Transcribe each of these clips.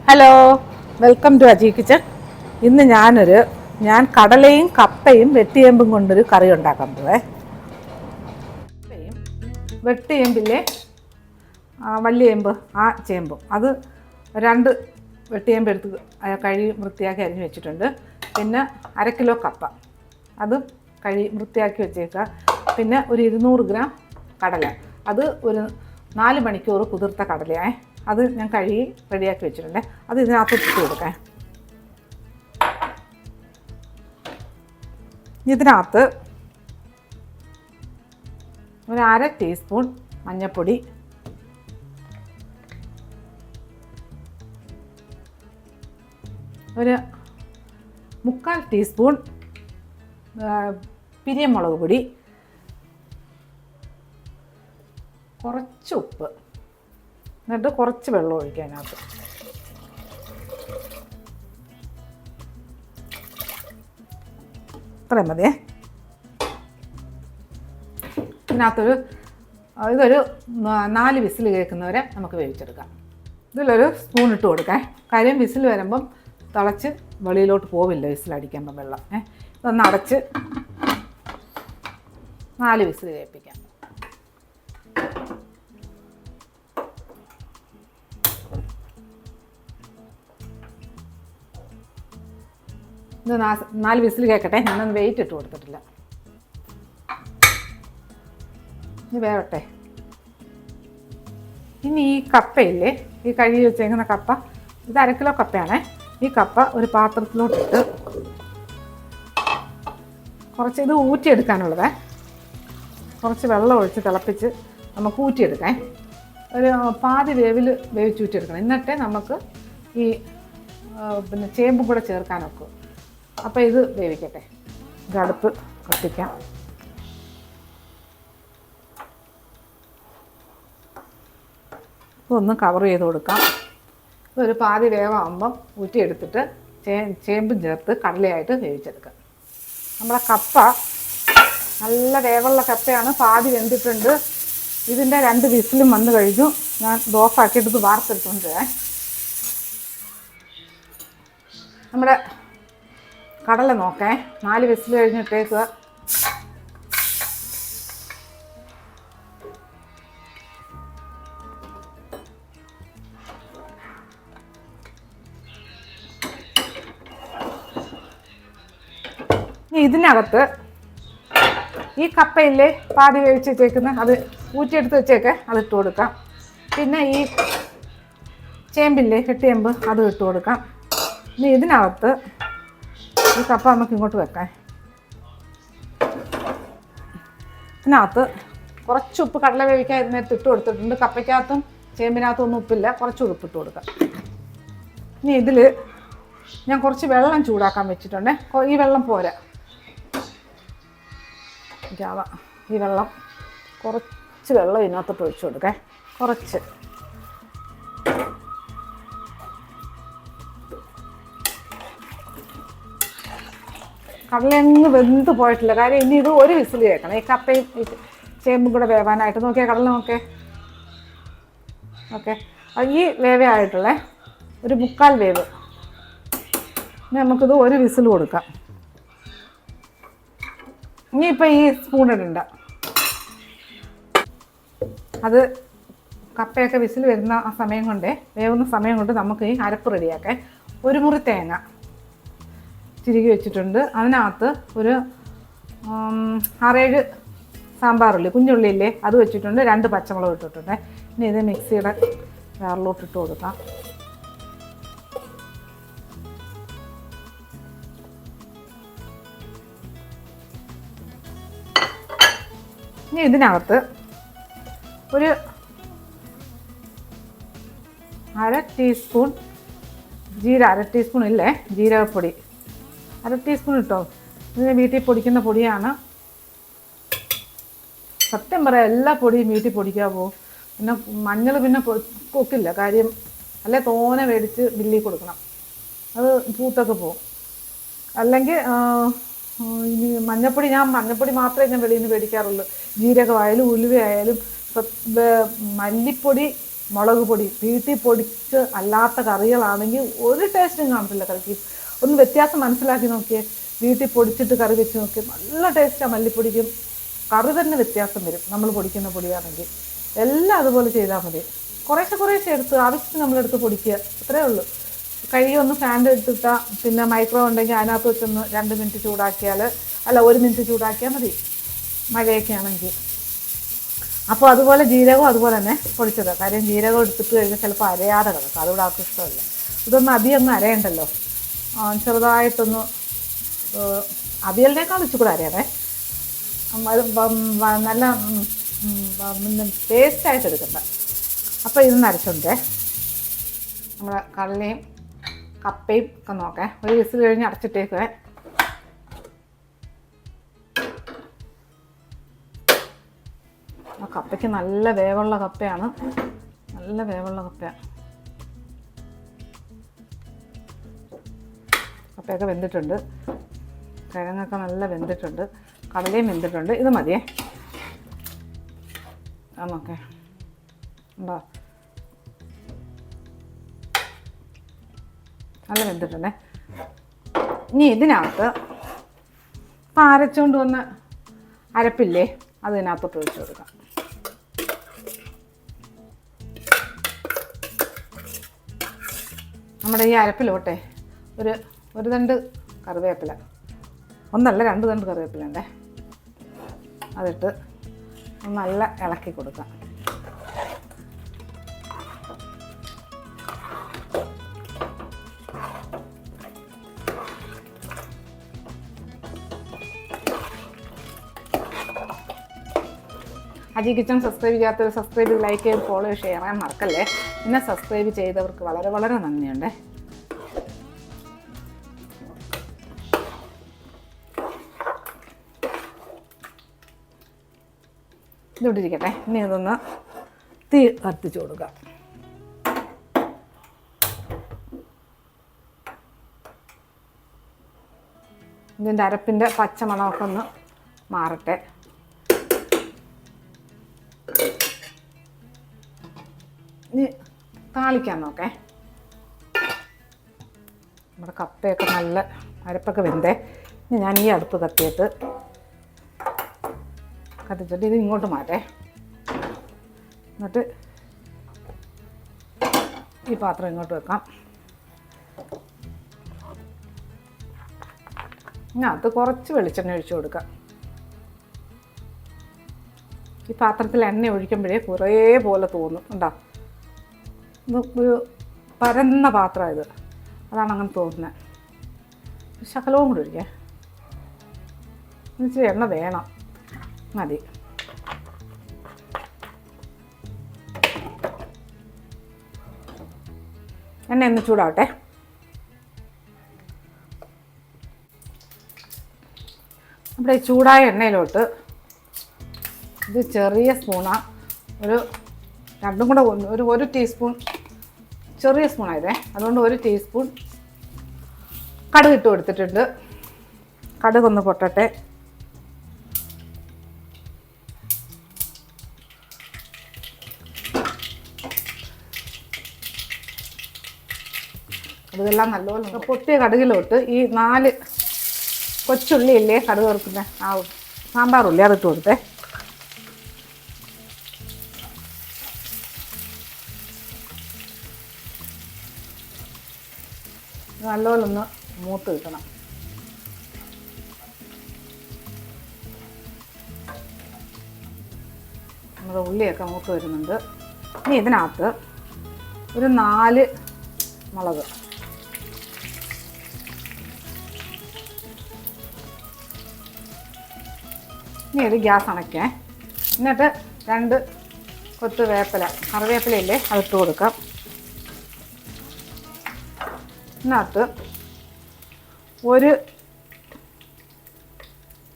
Hello, welcome to Aji kitchen. ഇന്ന് ഞാൻ കടലയും കപ്പയും വെട്ടിയേമ്പും കൊണ്ടൊരു കറി ഉണ്ടാക്കാൻ പോവേ. വെട്ടിയേമ്പില്ലേ വലിയേമ്പ്, ആ ചേമ്പും അത് 2 വെട്ടിയേമ്പ് എടുത്ത് കഴുകി വൃത്തിയാക്കി അരിഞ്ഞ് വെച്ചിട്ടുണ്ട്. പിന്നെ 1/2 കിലോ കപ്പ, അതും കഴുകി വൃത്തിയാക്കി വെച്ചേക്കുക. പിന്നെ ഒരു 200 ഗ്രാം കടല, അത് ഒരു 4 മണിക്കൂർ കുതിർത്ത കടലയായി, അത് ഞാൻ കഴുകി റെഡിയാക്കി വെച്ചിട്ടുണ്ട്. അത് ഇതിനകത്ത് ഇട്ട് കൊടുക്കാം. ഇതിനകത്ത് ഒരു 1/2 ടീസ്പൂൺ മഞ്ഞൾപ്പൊടി, ഒരു 3/4 ടീസ്പൂൺ പിരിയമുളക് പൊടി, കുറച്ച് ഉപ്പ്, എന്നിട്ട് കുറച്ച് വെള്ളം ഒഴിക്കുക അതിനകത്ത്. ഇത്രയും മതിയേ. ഇതൊരു 4 വിസിൽ കേൾക്കുന്നവരെ നമുക്ക് വേവിച്ചെടുക്കാം. ഇതിലൊരു സ്പൂൺ ഇട്ട് കൊടുക്കാം. കാര്യം വിസിൽ വരുമ്പം തിളച്ച് വെളിയിലോട്ട് പോവില്ല വിസിലടിക്കുമ്പം വെള്ളം. ഇതൊന്ന് അടച്ച് 4 വിസിൽ കേൾപ്പിക്കാം. ഇത് 4 വിസിൽ കേൾക്കട്ടെ. ഞാനൊന്ന് വെയിറ്റ് ഇട്ട് കൊടുത്തിട്ടില്ല. ഇത് വേവട്ടെ. ഇനി ഈ കപ്പയില്ലേ, ഈ കഴുകി വെച്ചേക്കുന്ന കപ്പ, ഇത് 1/2 കിലോ കപ്പയാണേ. ഈ കപ്പ ഒരു പാത്രത്തിലോട്ടിട്ട് കുറച്ച് ഇത് ഊറ്റിയെടുക്കാനുള്ളതേ. കുറച്ച് വെള്ളം ഒഴിച്ച് തിളപ്പിച്ച് നമുക്ക് ഊറ്റിയെടുക്കാം. ഒരു പാതി വേവിൽ വേവിച്ച് ഊറ്റിയെടുക്കണം. എന്നിട്ടേ നമുക്ക് ഈ പിന്നെ ചേമ്പും കൂടെ ചേർക്കാനൊക്കെ. അപ്പോൾ ഇത് വേവിക്കട്ടെ. ഇത് അടുപ്പ് കത്തിക്കാം. ഇതൊന്ന് കവർ ചെയ്ത് കൊടുക്കാം. ഇതൊരു പാതി വേവാകുമ്പം ഊറ്റിയെടുത്തിട്ട് ചേമ്പും ചേർത്ത് കടലയായിട്ട് വേവിച്ചെടുക്കാം. നമ്മളെ കപ്പ നല്ല വേവുള്ള കപ്പയാണ്, പാതി വെന്തിട്ടുണ്ട്. ഇതിൻ്റെ 2 വിസിലും വന്നു കഴിഞ്ഞു. ഞാൻ ഇത് ഓഫാക്കിയിട്ട് ഇത് വാർത്തെടുത്തുകൊണ്ട് നമ്മുടെ കടല നോക്കേ. 4 വിസിൽ കഴിഞ്ഞിട്ടേക്കുക. ഇതിനകത്ത് ഈ കപ്പയില്ലേ പാതി വേവിച്ച് വെച്ചേക്കുന്ന, അത് ഊറ്റിയെടുത്ത് വെച്ചേക്കെ, അത് ഇട്ട് കൊടുക്കാം. പിന്നെ ഈ ചേമ്പില്ലേ വെട്ടിയേമ്പ്, അത് ഇട്ട് കൊടുക്കാം. ഇനി ഇതിനകത്ത് ഈ കപ്പ നമുക്ക് ഇങ്ങോട്ട് വെക്കാം. ഇതിനകത്ത് കുറച്ച് ഉപ്പ് കടല വേവിക്കാൻ നേരത്തെ ഇട്ട് കൊടുത്തിട്ടുണ്ട്. കപ്പയ്ക്കകത്തും ചേമ്പിനകത്തും ഒന്നും ഉപ്പില്ല, കുറച്ച് ഉപ്പിട്ട് കൊടുക്കാം. ഇനി ഇതിൽ ഞാൻ കുറച്ച് വെള്ളം ചൂടാക്കാൻ വെച്ചിട്ടുണ്ട്. ഈ വെള്ളം പോരാ, ഈ വെള്ളം കുറച്ച് വെള്ളം ഇതിനകത്തോട്ട് ഒഴിച്ചു കൊടുക്കാം. കുറച്ച് കടലങ്ങ് വെന്ത് പോയിട്ടില്ല. കാര്യം ഇനി ഇത് 1 വിസിൽ കേൾക്കണം. ഈ കപ്പയും ഈ ചേമ്പും കൂടെ വേവാനായിട്ട്. നോക്കിയാൽ കടല നോക്കേ. ഓക്കെ, ഈ വേവേ ആയിട്ടുള്ളേ, ഒരു 3/4 വേവ്. ഇനി നമുക്കിത് 1 വിസിൽ കൊടുക്കാം. ഇനിയിപ്പോൾ ഈ സ്പൂൺ ഇടണ്ട. അത് കപ്പയൊക്കെ വിസിൽ വരുന്ന ആ സമയം കൊണ്ടേ, വേവുന്ന സമയം കൊണ്ട് നമുക്ക് ഈ അരപ്പ് റെഡിയാക്കാം. 1 മുറി തേങ്ങ ചിരുകി വെച്ചിട്ടുണ്ട്. അതിനകത്ത് ഒരു 6-7 സാമ്പാറുള്ളി, കുഞ്ഞുള്ളിയില്ലേ, അത് വെച്ചിട്ടുണ്ട്. 2 പച്ചമുളക് ഇട്ടിട്ടുണ്ട്. ഇനി ഇത് മിക്സിയുടെ ജാറിലോട്ട് ഇട്ട് കൊടുക്കാം. ഇനി ഇതിനകത്ത് ഒരു 1/2 ടീസ്പൂൺ 1/2 ടീസ്പൂൺ ഇല്ലേ ജീരകപ്പൊടി, 1/2 ടീസ്പൂൺ ഇട്ടോ. ഇതിന് വീട്ടിൽ പൊടിക്കുന്ന പൊടിയാണ്. സത്യം പറയാം, എല്ലാ പൊടിയും വീട്ടിൽ പൊടിക്കാവോ. പിന്നെ മഞ്ഞൾ പിന്നെ കൊക്കില്ല. കാര്യം അല്ലെ തോനെ മേടിച്ച് ബില്ലിൽ കൊടുക്കണം, അത് പൂത്തൊക്കെ പോവും. അല്ലെങ്കിൽ ഇനി മഞ്ഞപ്പൊടി, ഞാൻ മഞ്ഞപ്പൊടി മാത്രമേ ഞാൻ വെളിയിൽ നിന്ന് മേടിക്കാറുള്ളൂ. ജീരകമായാലും ഉലുവയായാലും മല്ലിപ്പൊടി, മുളക് പൊടി വീട്ടിൽ പൊടിച്ച് അല്ലാത്ത കറികളാണെങ്കിൽ ഒരു ടേസ്റ്റും കാണത്തില്ല കറിക്ക്. ഒന്ന് വ്യത്യാസം മനസ്സിലാക്കി നോക്കിയേ. വീട്ടിൽ പൊടിച്ചിട്ട് കറി വെച്ച് നോക്കിയാൽ നല്ല ടേസ്റ്റാണ്. മല്ലിപ്പൊടിക്കും കറി തന്നെ വ്യത്യാസം വരും നമ്മൾ പൊടിക്കുന്ന പൊടിയാണെങ്കിൽ. എല്ലാം അതുപോലെ ചെയ്താൽ മതി. കുറേശ്ശെ എടുത്ത് ആവശ്യത്തിന് നമ്മളെടുത്ത് പൊടിക്കുക, അത്രയേ ഉള്ളൂ. കഴുകി ഒന്ന് ഫാൻ്റെ എടുത്തിട്ടാൽ പിന്നെ മൈക്രോ ഉണ്ടെങ്കിൽ അതിനകത്ത് വെച്ചൊന്ന് 2 മിനിറ്റ് ചൂടാക്കിയാൽ, അല്ല 1 മിനിറ്റ് ചൂടാക്കിയാൽ മതി, മഴയൊക്കെ ആണെങ്കിൽ. അപ്പോൾ അതുപോലെ ജീരകവും അതുപോലെ തന്നെ പൊടിച്ചത്. കാര്യം ജീരകം എടുത്തിട്ട് കഴിഞ്ഞാൽ ചിലപ്പോൾ അരയാതെ കിടക്കും, അതുകൂടെ ആർക്കും ഇഷ്ടമല്ല. ഇതൊന്നും അധികം അരയണ്ടല്ലോ, ചെറുതായിട്ടൊന്ന് അവിയലിനേക്കാൾ ഇച്ചിരി കൂടെ അരയാണേ. നല്ല ടേസ്റ്റായിട്ട് എടുക്കണ്ട. അപ്പോൾ ഇതൊന്ന് അരച്ചുണ്ടേ. നമ്മുടെ കടലയും കപ്പയും ഒക്കെ നോക്കേ. ഒരു വിസിൽ കഴിഞ്ഞ് അടച്ചിട്ടേക്കുവേ. ആ കപ്പയ്ക്ക് നല്ല വേവുള്ള കപ്പയാണ്, നല്ല വേവുള്ള കപ്പയാണ്. കപ്പയൊക്കെ വെന്തിട്ടുണ്ട്, കിഴങ്ങൊക്കെ നല്ല വെന്തിട്ടുണ്ട്, കടലയും വെന്തിട്ടുണ്ട്. ഇത് മതിയേ. ആ നോക്കേ, ഉണ്ടോ? നല്ല വെന്തിട്ടുണ്ടേ. ഇനി ഇതിനകത്ത് ഇപ്പം അരച്ചുകൊണ്ട് വന്ന് അരപ്പില്ലേ, അത് ഇതിനകത്തോട്ട് ഒഴിച്ചു കൊടുക്കാം. നമ്മുടെ ഈ അരപ്പിലോട്ടെ ഒരു തണ്ട് കറിവേപ്പില, ഒന്നല്ല 2 തണ്ട് കറിവേപ്പില ഉണ്ടേ, അതിട്ട് നല്ല ഇളക്കി കൊടുക്കാം. അജി കിച്ചൺ സബ്സ്ക്രൈബ് ചെയ്യാത്തവർ സബ്സ്ക്രൈബ് ചെയ്ത് ലൈക്ക് ചെയ്ത് ഫോളോ ഷെയർ ചെയ്യാൻ മറക്കല്ലേ. പിന്നെ സബ്സ്ക്രൈബ് ചെയ്തവർക്ക് വളരെ വളരെ നന്ദിയുണ്ട്. ഇതോട്ടിരിക്കട്ടെ. ഇനി ഇതൊന്ന് തീ കത്തിച്ചു കൊടുക്കാം. ഇതിൻ്റെ അരപ്പിൻ്റെ പച്ചമണമൊക്കെ ഒന്ന് മാറട്ടെ. ഇനി താളിക്കാൻ നോക്കേ. നമ്മുടെ കപ്പയൊക്കെ നല്ല അരപ്പൊക്കെ വെന്തേ. ഇനി ഞാൻ ഈ അടുപ്പ് കത്തിച്ചിട്ട് ഇത് ഇങ്ങോട്ട് മാറ്റേ. എന്നിട്ട് ഈ പാത്രം ഇങ്ങോട്ട് വെക്കാം. ഇതിനകത്ത് കുറച്ച് വെളിച്ചെണ്ണ ഒഴിച്ചു കൊടുക്കാം. ഈ പാത്രത്തിൽ എണ്ണ ഒഴിക്കുമ്പോഴേ കുറേ പോലെ തോന്നും. ഉണ്ടോ? ഇത് ഒരു പരന്ന പാത്രം, ഇത് അതാണ് അങ്ങനെ തോന്നുന്നത്. ശകലവും കൂടി ഒഴിക്കേ. ഇച്ചിരി എണ്ണ വേണം, മതി. എണ്ണ ഒന്ന് ചൂടാവട്ടെ. നമ്മുടെ ഈ ചൂടായ എണ്ണയിലോട്ട് ഇത് ചെറിയ സ്പൂണാണ്, രണ്ടും കൂടെ ഒരു ടീസ്പൂൺ, ചെറിയ സ്പൂണായതേ, അതുകൊണ്ട് 1 ടീസ്പൂൺ കടുക് ഇട്ട് കൊടുത്തിട്ടുണ്ട്. കടുകൊന്ന് പൊട്ടട്ടെ. കടുകെല്ലാം നല്ലപോലെ പൊട്ടിയ കടുകിലോട്ട് ഈ 4 കൊച്ചുള്ളി ഇല്ലേ കടുക് വറുക്കുന്ന ആ സാമ്പാർ ഉള്ളി, അതിട്ട് കൊടുത്തേ. നല്ലപോലെ ഒന്ന് മൂത്ത് കിട്ടണം. നമ്മുടെ ഉള്ളിയൊക്കെ മൂത്ത് വരുന്നുണ്ട്. ഇനി ഇതിനകത്ത് ഒരു 4 മുളക്, ഇനി ഇത് ഗ്യാസ് അണയ്ക്കേ. എന്നിട്ട് 2 കൊത്ത് കറിവേപ്പിലയില്ലേ, അതിട്ട് കൊടുക്കാം. ഇതിനകത്ത്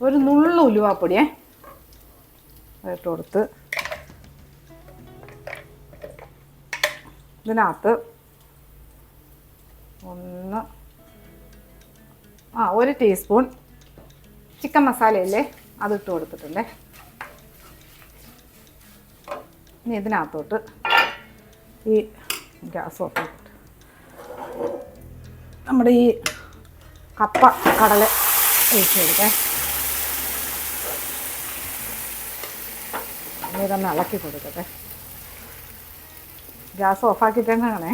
ഒരു നുള്ളു ഉലുവാപ്പൊടിയേ അതിട്ട് കൊടുത്ത്, ഇതിനകത്ത് 1 ടീസ്പൂൺ ചിക്കൻ മസാലയില്ലേ അതിട്ട് കൊടുത്തിട്ടുണ്ടേ. ഇനി ഇതിനകത്തോട്ട് ഈ ഗ്യാസ് ഓഫ് ചെയ്തിട്ട് നമ്മുടെ ഈ കപ്പ കടല ഒഴിച്ച് കൊടുക്കേ. ഇതൊന്ന് ഇളക്കി കൊടുക്കട്ടെ. ഗ്യാസ് ഓഫാക്കിയിട്ടേങ്ങാണേ.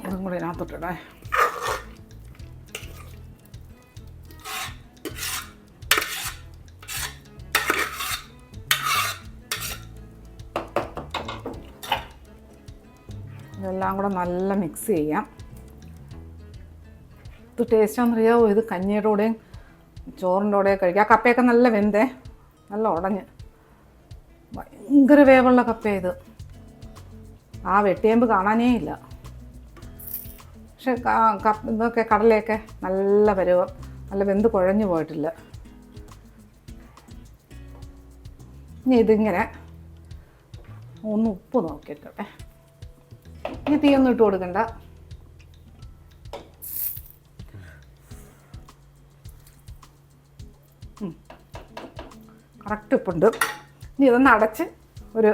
ഇതും കൂടി ഇതിനകത്തോട്ടിടേ. ഇതെല്ലാം കൂടെ നല്ല മിക്സ് ചെയ്യാം. ഇത് ടേസ്റ്റാണെന്നറിയാവോ? ഇത് കഞ്ഞിയുടെ കൂടെയും ചോറിൻ്റെ കൂടെയും കഴിക്കുക. ആ കപ്പയൊക്കെ നല്ല വെന്തേ, നല്ല ഉടഞ്ഞ് ഭയങ്കര വേവുള്ള കപ്പയാണ് ഇത്. ആ വെട്ടിയേമ്പ് കാണാനേ ഇല്ല. പക്ഷെ ഇതൊക്കെ കടലയൊക്കെ നല്ല പരുവം, നല്ല വെന്ത് കുഴഞ്ഞു പോയിട്ടില്ല. ഇനി ഇതിങ്ങനെ ഒന്ന് ഉപ്പ് നോക്കിയിട്ടെ. ഇനി തീയൊന്നും ഇട്ട് കൊടുക്കണ്ട. കറക്റ്റ് ഉപ്പുണ്ട്. ഇനി ഇതൊന്ന് അടച്ച് ഒരു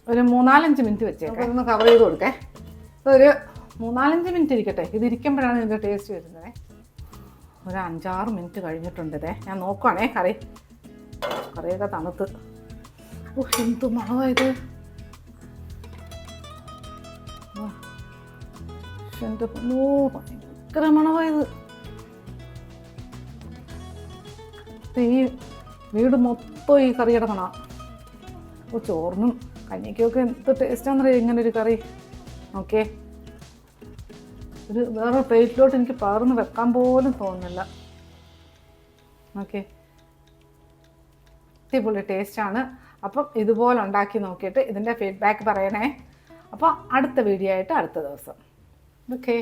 3-4 മിനിറ്റ് വെച്ചേക്കാം. ഇതൊന്ന് കവർ ചെയ്ത് കൊടുക്കേ. ഒരു 3-4 മിനിറ്റ് ഇരിക്കട്ടെ. ഇതിരിക്കുമ്പോഴാണ് ഇതിൻ്റെ ടേസ്റ്റ് വരുന്നത്. ഒരു 5-6 മിനിറ്റ് കഴിഞ്ഞിട്ടുണ്ട്. ഞാൻ നോക്കുവാണേ. കറിയൊക്കെ തണുത്ത്. എന്ത് മണമായത്! എൻ്റെ ഭയങ്കര മണമായത്. ഈ വീട് മൊത്തം ഈ കറിയുടെ മണം. ചോറിനും കഞ്ഞിക്കൊക്കെ എന്ത് ടേസ്റ്റാണെന്നറിയാം ഇങ്ങനൊരു കറി. ഓക്കെ, വേറെ പ്ലേറ്റിലോട്ട് എനിക്ക് പകർന്ന് വെക്കാൻ പോലും തോന്നുന്നില്ല. ഓക്കെ, അടിപൊളി ടേസ്റ്റാണ്. അപ്പം ഇതുപോലെ ഉണ്ടാക്കി നോക്കിയിട്ട് ഇതിൻ്റെ ഫീഡ്ബാക്ക് പറയണേ. അപ്പോൾ അടുത്ത വീഡിയോ ആയിട്ട് അടുത്ത ദിവസം. ഓക്കെ.